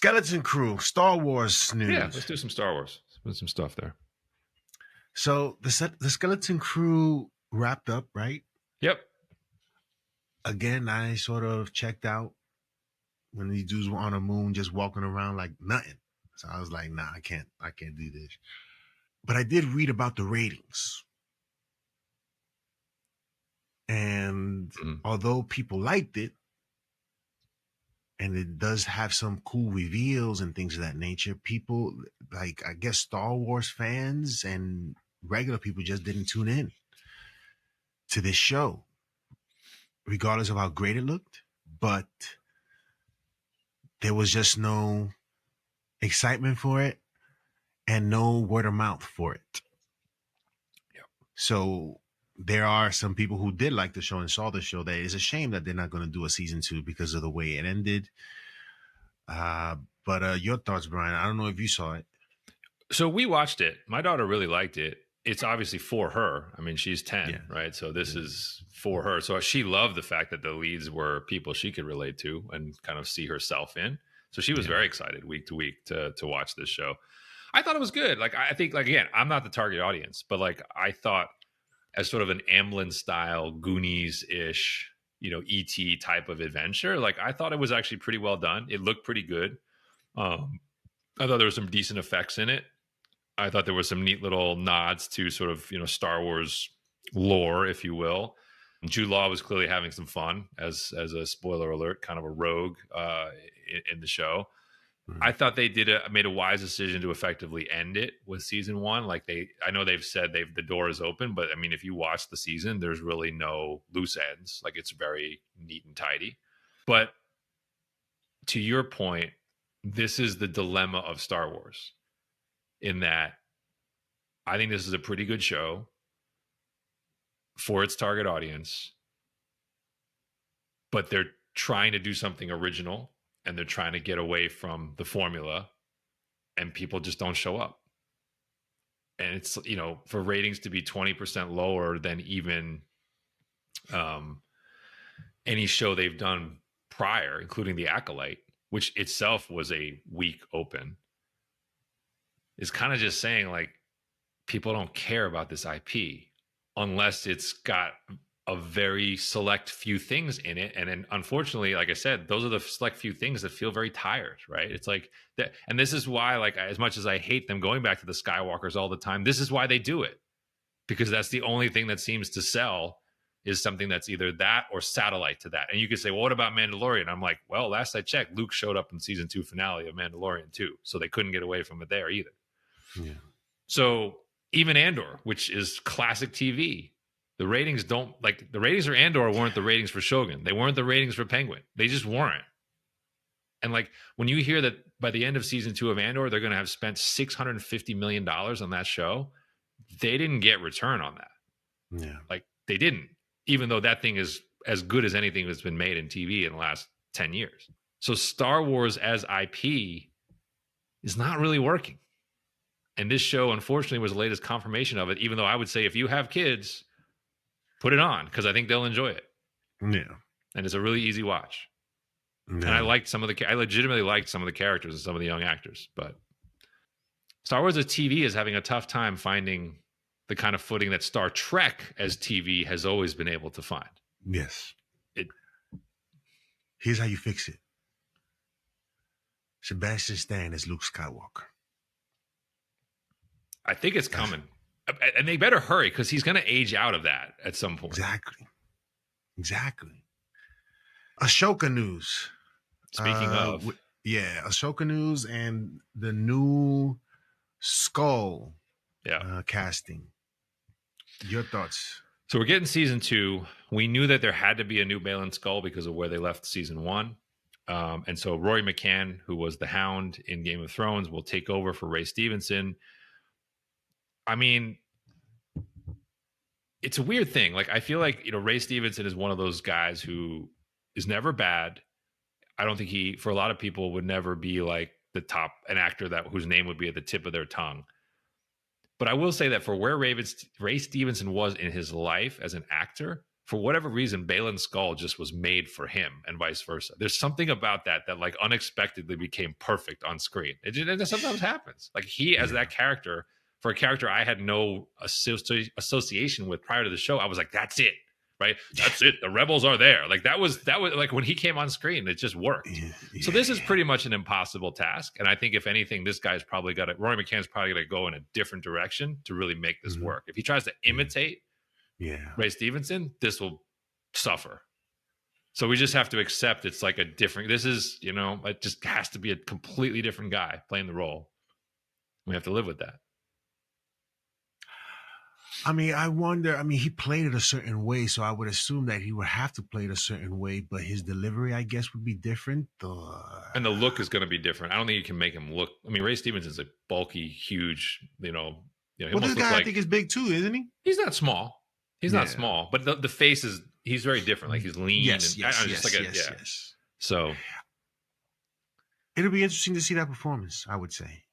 Skeleton Crew, Star Wars news. Yeah, let's do some Star Wars. Let's put some stuff there. So the Skeleton Crew wrapped up, right? Yep. Again, I sort of checked out when these dudes were on the moon just walking around like nothing. So I was like, nah, I can't do this. But I did read about the ratings. And although people liked it, and it does have some cool reveals and things of that nature, people, like, I guess Star Wars fans and regular people just didn't tune in to this show, regardless of how great it looked. But there was just no excitement for it and no word of mouth for it. Yep. So there are some people who did like the show and saw the show that it's a shame that they're not going to do a season 2 because of the way it ended. But your thoughts, Brian? I don't know if you saw it. So we watched it. My daughter really liked it. It's obviously for her. I mean, she's 10, right? So this is for her. So she loved the fact that the leads were people she could relate to and kind of see herself in. So she was very excited week to week to watch this show. I thought it was good. Like, I think, like, again, I'm not the target audience, but like, I thought as sort of an Amblin style, Goonies-ish, E.T. type of adventure, like, I thought it was actually pretty well done. It looked pretty good. I thought there were some decent effects in it. I thought there were some neat little nods to sort of, Star Wars lore, if you will. Jude Law was clearly having some fun as a spoiler alert, kind of a rogue in the show. I thought they made a wise decision to effectively end it with season 1. Like, I know they've said the door is open, but I mean, if you watch the season, there's really no loose ends. Like, it's very neat and tidy. But to your point, this is the dilemma of Star Wars, in that I think this is a pretty good show for its target audience, but they're trying to do something original and they're trying to get away from the formula, and people just don't show up. And it's, for ratings to be 20% lower than even any show they've done prior, including The Acolyte, which itself was a weak open, is kind of just saying, like, people don't care about this IP unless it's got a very select few things in it. And then, unfortunately, like I said, those are the select few things that feel very tired, right? It's like that. And this is why, like, as much as I hate them going back to the Skywalkers all the time, this is why they do it, because that's the only thing that seems to sell, is something that's either that or satellite to that. And you could say, well, what about Mandalorian? I'm like, well, last I checked, Luke showed up in season 2 finale of Mandalorian too. So they couldn't get away from it there either. Yeah. So even Andor, which is classic TV, the ratings for Andor weren't the ratings for Shogun. They weren't the ratings for Penguin. They just weren't. And like, when you hear that by the end of season 2 of Andor, they're going to have spent $650 million on that show, they didn't get return on that. Yeah. Like, they didn't, even though that thing is as good as anything that's been made in TV in the last 10 years. So Star Wars as IP is not really working. And this show, unfortunately, was the latest confirmation of it, even though I would say if you have kids, put it on, because I think they'll enjoy it. Yeah. And it's a really easy watch. Yeah. And I legitimately liked some of the characters and some of the young actors. But Star Wars as TV is having a tough time finding the kind of footing that Star Trek as TV has always been able to find. Yes. Here's how you fix it. Sebastian Stan is Luke Skywalker. I think it's coming. And they better hurry, because he's going to age out of that at some point. Exactly. Ahsoka news. Speaking of. Ahsoka news and the new Skull casting. Your thoughts? So we're getting season 2. We knew that there had to be a new Baylan Skull because of where they left season 1. And so Rory McCann, who was the Hound in Game of Thrones, will take over for Ray Stevenson. I mean, it's a weird thing. Like, I feel like, Ray Stevenson is one of those guys who is never bad. I don't think he, for a lot of people, would never be like an actor whose name would be at the tip of their tongue. But I will say that for where Ray Stevenson was in his life as an actor, for whatever reason, Balin's skull just was made for him and vice versa. There's something about that like unexpectedly became perfect on screen. It sometimes happens. Like he, as that character, for a character I had no association with prior to the show, I was like, that's it, right? That's it. The rebels are there. Like that was like when he came on screen, it just worked. So this is pretty much an impossible task. And I think if anything, this guy's probably got it. Rory McCann's probably going to go in a different direction to really make this work. If he tries to imitate Ray Stevenson, this will suffer. So we just have to accept it's like a different, this is, it just has to be a completely different guy playing the role. We have to live with that. I mean, I wonder, he played it a certain way, so I would assume that he would have to play it a certain way, but his delivery, I guess, would be different. And the look is going to be different. I don't think you can make him look, Ray Stevenson's a bulky, huge, well, this guy, I think, is big too, isn't he? He's not small. He's not small, but the face is, he's very different. Like he's lean. Yes. So it'll be interesting to see that performance, I would say.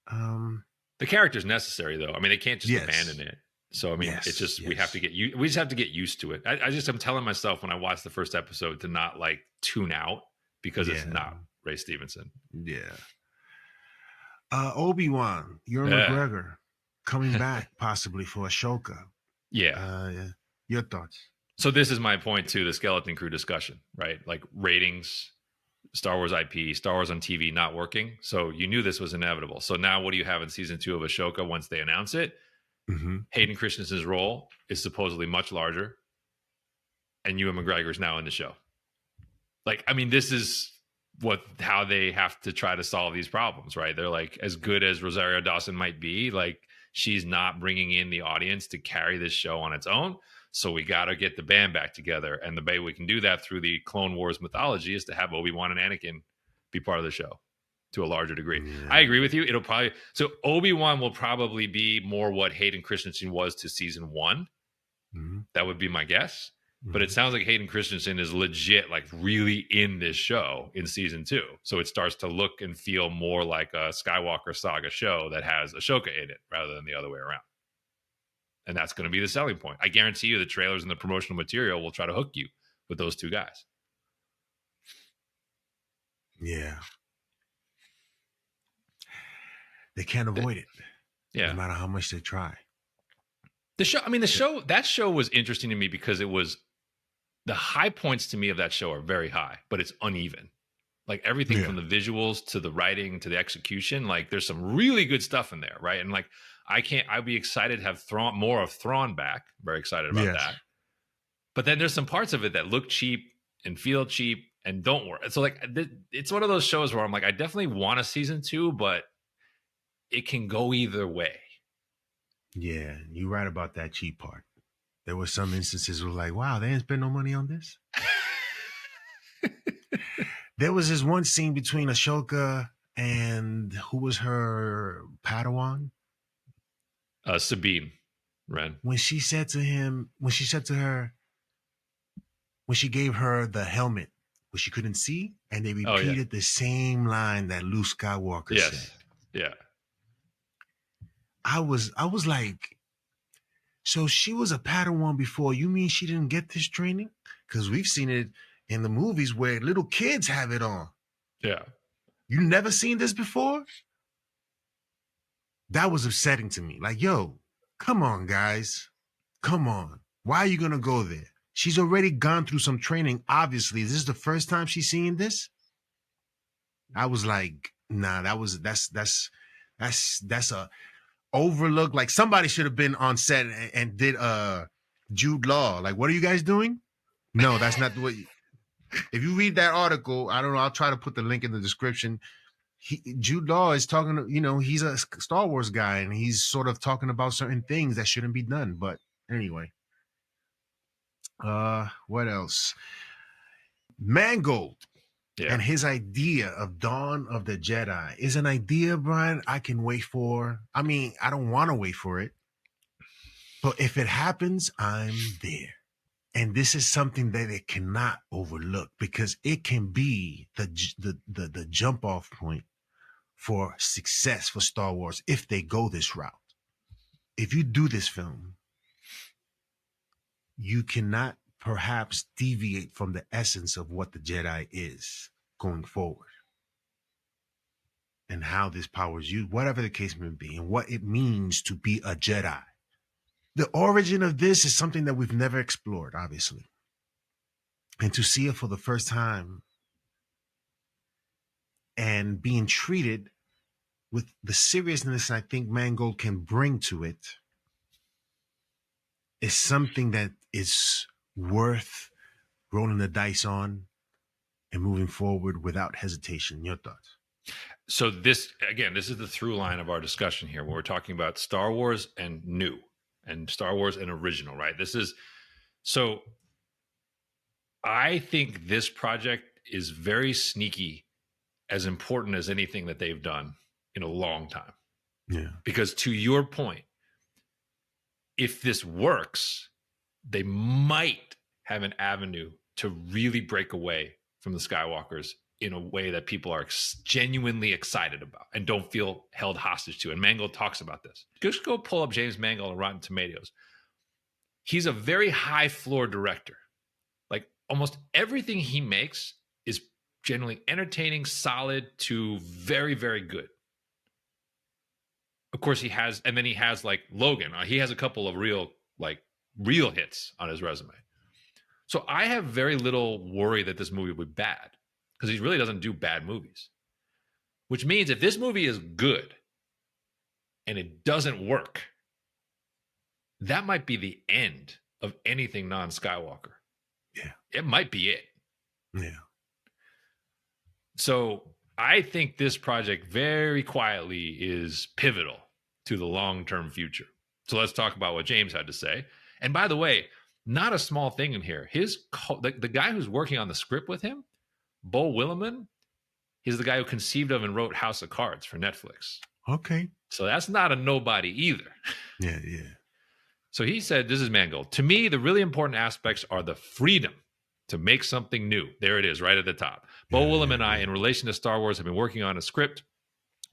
The character's necessary though. They can't just abandon it. So, it's just, we just have to get used to it. I'm telling myself when I watch the first episode to not like tune out because it's not Ray Stevenson. Yeah. Obi-Wan, Ewan McGregor coming back possibly for Ahsoka. Yeah. Your thoughts? So this is my point too, the skeleton crew discussion, right? Like ratings, Star Wars IP, Star Wars on TV not working. So you knew this was inevitable. So now what do you have in season 2 of Ahsoka once they announce it? Hayden Christensen's role is supposedly much larger. And Ewan McGregor's now in the show. Like, this is how they have to try to solve these problems, right? They're like, as good as Rosario Dawson might be, like, she's not bringing in the audience to carry this show on its own. So we got to get the band back together. And the way we can do that through the Clone Wars mythology is to have Obi-Wan and Anakin be part of the show to a larger degree. Yeah. I agree with you. So Obi-Wan will probably be more what Hayden Christensen was to season 1. That would be my guess. But it sounds like Hayden Christensen is legit, like really in this show in season 2. So it starts to look and feel more like a Skywalker saga show that has Ahsoka in it rather than the other way around. And that's going to be the selling point. I guarantee you the trailers and the promotional material will try to hook you with those two guys. Yeah. They can't avoid it. Yeah. No matter how much they try. That show was interesting to me because it was, the high points to me of that show are very high, but it's uneven. Like everything from the visuals to the writing to the execution, like there's some really good stuff in there, right? And like I'd be excited to have more of Thrawn back. Very excited about that. But then there's some parts of it that look cheap and feel cheap and don't work. So like it's one of those shows where I'm like, I definitely want a season 2, but it can go either way. Yeah, you're right about that cheap part. There were some instances where like, wow, they didn't spend no money on this. There was this one scene between Ahsoka and who was her Padawan? Sabine Wren. When she gave her the helmet, where she couldn't see, and they repeated the same line that Luke Skywalker said. Yeah. I was like, so she was a Padawan before. You mean she didn't get this training? Because we've seen it in the movies where little kids have it on. Yeah. You never seen this before? That was upsetting to me. Like, yo, come on, guys. Come on. Why are you going to go there? She's already gone through some training. Obviously, is this the first time she's seeing this? I was like, nah, that's a overlook. Like somebody should have been on set and did Jude Law. Like, what are you guys doing? No, that's not the way. If you read that article, I don't know, I'll try to put the link in the description. Jude Law is talking, he's a Star Wars guy and he's sort of talking about certain things that shouldn't be done. But anyway, what else? Mangold and his idea of Dawn of the Jedi is an idea, Brian, I can wait for. I don't want to wait for it, but if it happens, I'm there. And this is something that it cannot overlook because it can be the jump off point for success for Star Wars if they go this route. If you do this film, you cannot perhaps deviate from the essence of what the Jedi is going forward and how this power is used, whatever the case may be, and what it means to be a Jedi. The origin of this is something that we've never explored, obviously. And to see it for the first time and being treated with the seriousness I think Mangold can bring to it is something that is worth rolling the dice on and moving forward without hesitation. Your thoughts? So this is the through line of our discussion here, where we're talking about Star Wars and new and Star Wars and original, right? So I think this project is very sneaky, as important as anything that they've done in a long time. Yeah. Because to your point, if this works, they might have an avenue to really break away from the Skywalkers in a way that people are genuinely excited about and don't feel held hostage to. And Mangold talks about this. Just go pull up James Mangold on Rotten Tomatoes. He's a very high floor director. Like almost everything he makes is generally entertaining, solid to very, very good. Of course, he has like Logan. He has a couple of real hits on his resume. So I have very little worry that this movie would be bad, because he really doesn't do bad movies. Which means if this movie is good and it doesn't work, that might be the end of anything non-Skywalker. Yeah. It might be it. Yeah. So I think this project very quietly is pivotal to the long-term future. So let's talk about what James had to say. And by the way, not a small thing in here. The guy who's working on the script with him, Bo Willimon, he's the guy who conceived of and wrote House of Cards for Netflix. Okay. So that's not a nobody either. Yeah, yeah. So he said, this is Mangold. To me, the really important aspects are the freedom to make something new. There it is, right at the top. Bo Willimon and I, in relation to Star Wars, have been working on a script.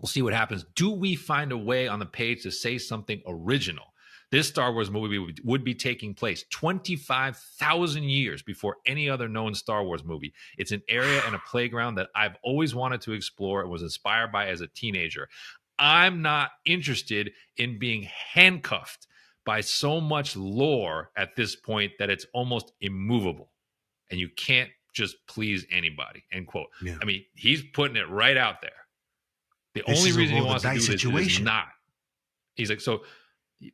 We'll see what happens. Do we find a way on the page to say something original? This Star Wars movie would be taking place 25,000 years before any other known Star Wars movie. It's an area and a playground that I've always wanted to explore and was inspired by as a teenager. I'm not interested in being handcuffed by so much lore at this point that it's almost immovable. And you can't just please anybody, end quote. Yeah. I mean, he's putting it right out there. The only reason he wants to do this is not. He's like, so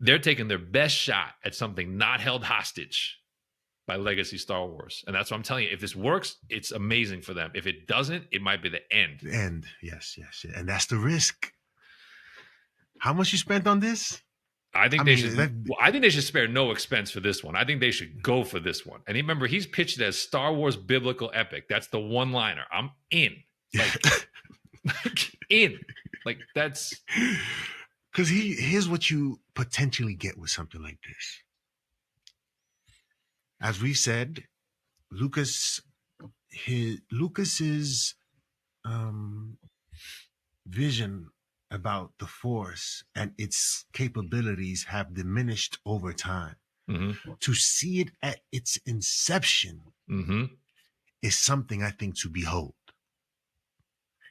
they're taking their best shot at something not held hostage by legacy Star Wars. And that's what I'm telling you. If this works, it's amazing for them. If it doesn't, it might be the end. The end. Yes. And that's the risk. How much you spent on this? I think they should spare no expense for this one. I think they should go for this one. And remember, he's pitched it as Star Wars biblical epic. That's the one-liner. I'm in. That's because here's what you potentially get with something like this. As we said, Lucas's vision about the Force and its capabilities have diminished over time. Mm-hmm. To see it at its inception is something I think to behold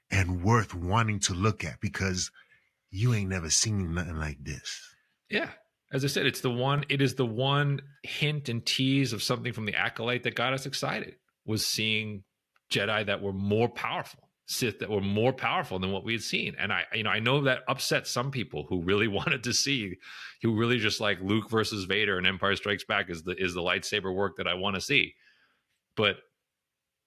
and worth wanting to look at, because you ain't never seen nothing like this. Yeah. As I said, it is the one hint and tease of something from the Acolyte that got us excited, was seeing Jedi that were more powerful, Sith that were more powerful than what we had seen. And I know that upset some people who really wanted to see, who really just like Luke versus Vader and Empire Strikes Back is the lightsaber work that I want to see. But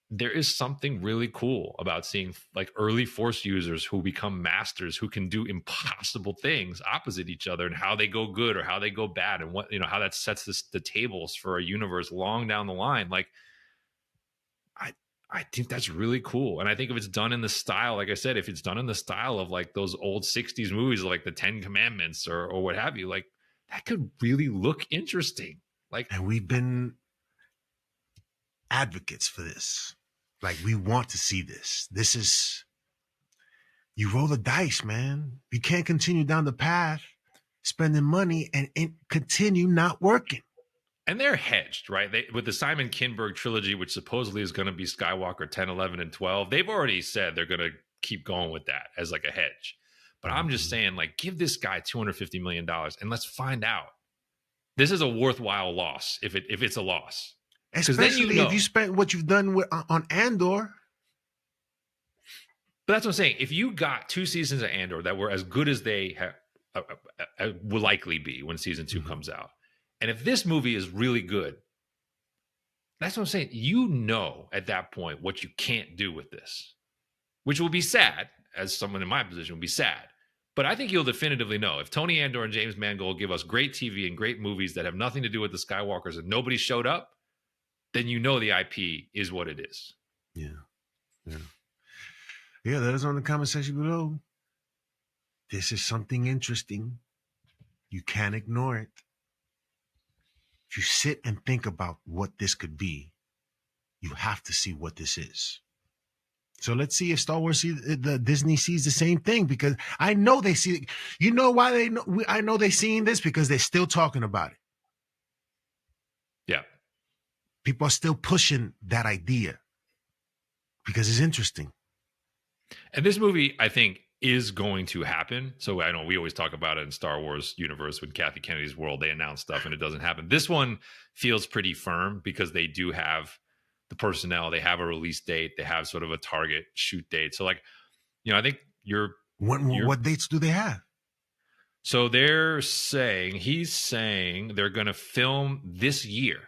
there is something really cool about seeing like early Force users who become masters, who can do impossible things opposite each other, and how they go good or how they go bad, and what, how that sets the tables for a universe long down the line. Like, I think that's really cool. And I think if it's done in the style, like I said, if it's done in the style of like those old 60s movies, like the 10 Commandments or what have you, like that could really look interesting. Like, and we've been advocates for this. Like, we want to see this. This is, you roll the dice, man. You can't continue down the path spending money and continue not working. And they're hedged, right? With the Simon Kinberg trilogy, which supposedly is going to be Skywalker 10, 11, and 12, they've already said they're going to keep going with that as like a hedge. But I'm just saying, like, give this guy $250 million and let's find out. This is a worthwhile loss if it's a loss. Especially if you spent what you've done on Andor. But that's what I'm saying. If you got 2 seasons of Andor that were as good as they will likely be when season 2 comes out, and if this movie is really good, that's what I'm saying. You know at that point what you can't do with this, which will be sad. As someone in my position will be sad. But I think you'll definitively know. If Tony Andor and James Mangold give us great TV and great movies that have nothing to do with the Skywalkers and nobody showed up, then you know the IP is what it is. Yeah. Yeah, let us know in the comment section below. This is something interesting. You can't ignore it. If you sit and think about what this could be, you have to see what this is. So let's see if Star Wars the Disney sees the same thing, because I know they see. You know why they know? I know they're seeing this because they're still talking about it. Yeah, people are still pushing that idea because it's interesting. And this movie, I think, is going to happen. So I know we always talk about it in Star Wars universe with Kathy Kennedy's World. They announce stuff and it doesn't happen. This one feels pretty firm because they do have the personnel, they have a release date, they have sort of a target shoot date. So like, I think what dates do they have? So he's saying they're going to film this year.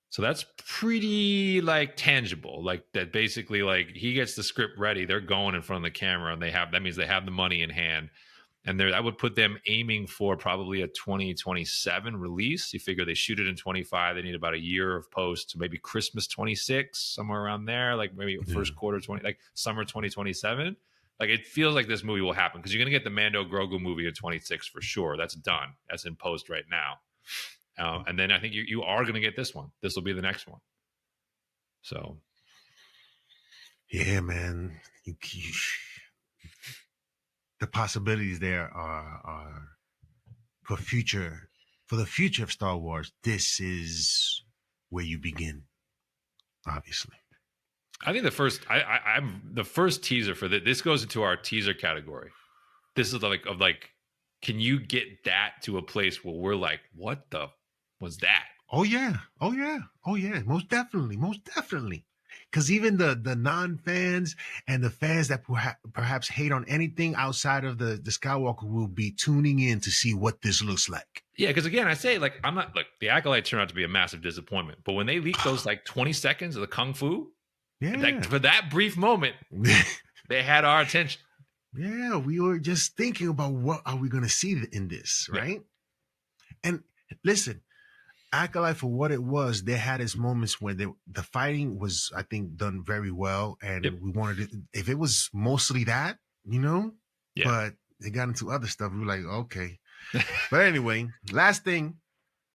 So that's pretty like tangible, like that basically like he gets the script ready. They're going in front of the camera and that means they have the money in hand. And that would put them aiming for probably a 2027 release. You figure they shoot it in 25. They need about a year of post, so maybe Christmas 26, somewhere around there, like maybe first quarter 20, like summer 2027. Like it feels like this movie will happen because you're going to get the Mando Grogu movie in 26 for sure. That's done. That's in post right now. And then I think you are going to get this one. This will be the next one. So. Yeah, man. The possibilities there are for the future of Star Wars. This is where you begin, obviously. I think I'm the first teaser for this goes into our teaser category. This is like can you get that to a place where we're like, what the was that? Oh yeah. Most definitely. Because even the non-fans and the fans that perhaps hate on anything outside of the Skywalker will be tuning in to see what this looks like. Yeah, because again, I say like the Acolyte turned out to be a massive disappointment. But when they leaked those like 20 seconds of the Kung Fu, for that brief moment, they had our attention. Yeah, we were just thinking about what are we going to see in this, right? Yeah. And listen, Acolyte, for what it was, they had its moments where the fighting was, I think, done very well, and we wanted it. If it was mostly that, but they got into other stuff. We were like, okay. But anyway, last thing,